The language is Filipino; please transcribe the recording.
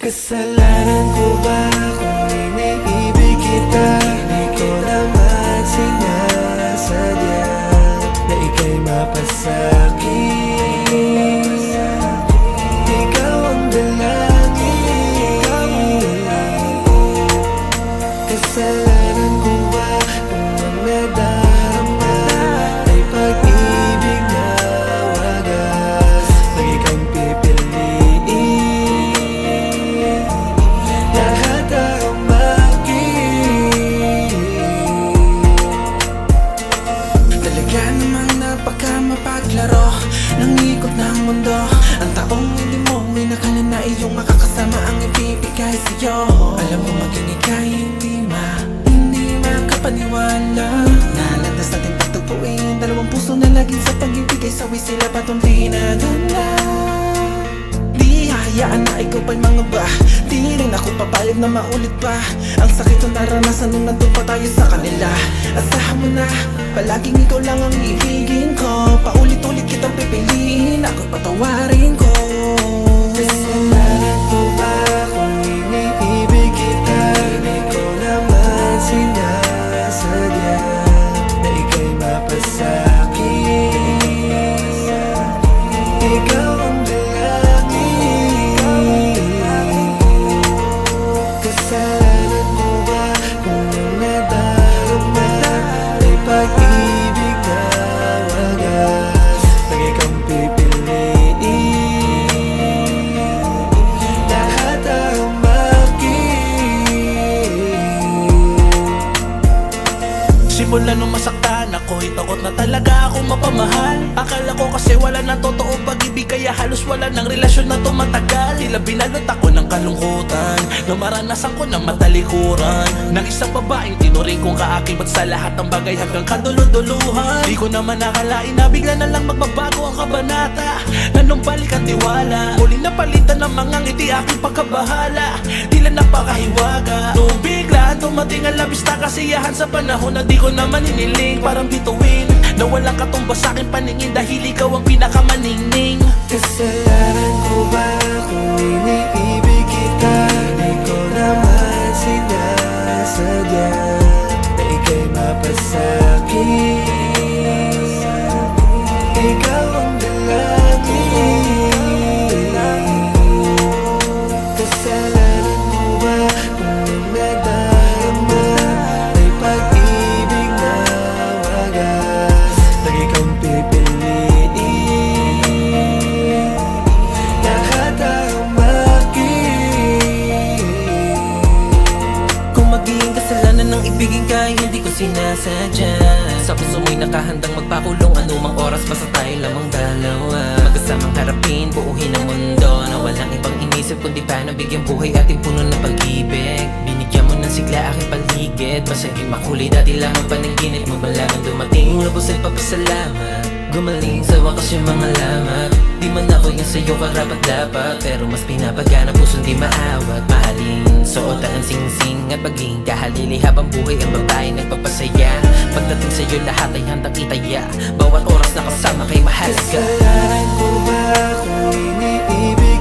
Kasalanan ko ba kung iniibig kita? Di ko naman sinasadya na ika'y mapasakit. Ikaw ang dalangin. Kasalanan ko ba kung ang nadarama ay pag-ibig na wagas? Lagi kang pipiliin, lahat ang makin. Talaga namang napaka-mapaglaro ng ikot ng mundo. Ang taong hindi mo inakala na iyong makakasama ang ibibigay sa'yo. Alam mo maging ika'y hindi makapaniwala. Nalandas natin pagtagpuin dalawang puso na laging sa pag-ibig ay sawi sila patuloy na dala. Di hahayaan na ikaw pa'y mangaba. Di rin ako papayag na maulit pa ang sakit na naranasan nung nandun pa tayo sa kanila. Asahan mo na, palaging ikaw lang ang ibigin ko. Paulit-ulit kitang pipiliin, ako'y patawarin ko. Kasalanan ko ba kung iniibig kita? Di ko naman sinasadya na ika'y mapasakit. Ikaw ang dalangin. Kasalanan mo ba kung ang nadarama ay pag-ibig na wagas? Lagi kang pipiliin, lahat ang makin. Simula nung masaktan ako'y takot na talaga akong mapamahal. Akala ko kasi wala ng totoo pag-ibig, kaya halos wala ng relasyon na tumatagal. Tila binalot ako ng kalungkutan na maranasan ko ng matalikuran ng isang babaeng tinuring kong kaakibat sa lahat ng bagay hanggang kaduluduluhan. Di ko naman nakalain na bigla na lang magbabago ang kabanata na nung balik ang tiwala, muli na palitan ng mga ngiti aking pagkabahala. Tila napakahiwaga nung bigla dumating ang labis na kasiyahan sa panahon na di ko naman hiniling. Parang bituin na walang katumbas sa aking paningin dahil ikaw ang pinakamaningning. Kasalanan ko ba kung iniibig kita? Di ko naman sinasadya na ika'y mapasakit. Ikaw ang dalangin. Kasalanan mo ba kung ang nadarama ay pag-ibig na wagas? Lagi kang pipiliin, lahat ang makin. Kung magiging kasalanan ng ibigin ka ay hindi ko sinasadya. Sa puso mo'y nakahandang magpakulong anumang oras basta tayo lamang dalawa. Magkasamang harapin, buuhin ang mundo na walang ibang inisip kundi paano bigyang buhay ating puno ng pag-ibig. Binigyan mo ng sigla aking paligid, masaging makulay dati lang ang panaginip mo. Malagang dumating, lubos ay papasalamat. Gumaling sa wakas yung mga lamat. Di man ako yung sa'yo karapat dapat, pero mas pinapagana puso'n di maawat. Mahalin, suotan ang sing-sing at maging kahalili habang buhay ang babae nagpapasaya. Pagdating sa'yo lahat ay handang itaya, bawat oras na kasama kay mahalaga. Kasalanan ko ba kung iniibig